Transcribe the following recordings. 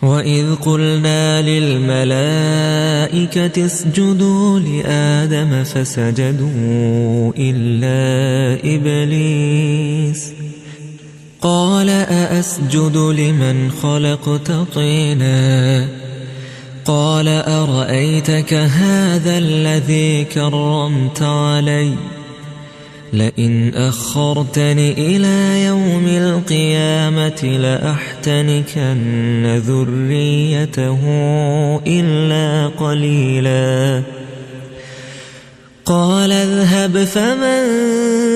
وإذ قلنا للملائكة اسجدوا لآدم فسجدوا إلا إبليس قال أأسجد لمن خلقت طينا قال أرأيتك هذا الذي كرمت علي لئن أخرتني إلى يوم القيامة لأحتنكن ذريته إلا قليلا قال اذهب فمن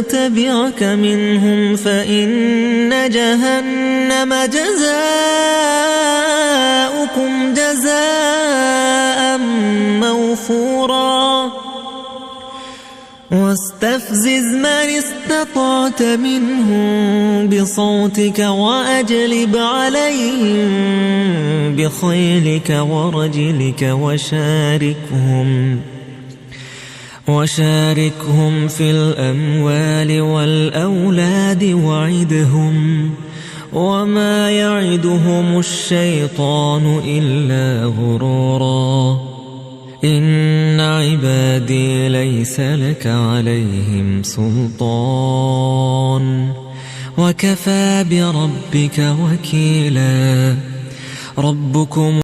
تبعك منهم فإن جهنم جزاؤكم جزاء موفورا واستفزز من استطعت منهم بصوتك وأجلب عليهم بخيلك ورجلك وشاركهم في الأموال والأولاد وعدهم وما يعدهم الشيطان إلا غرورا إن عبادي ليس لك عليهم سلطان وكفى بربك وكيلا ربكم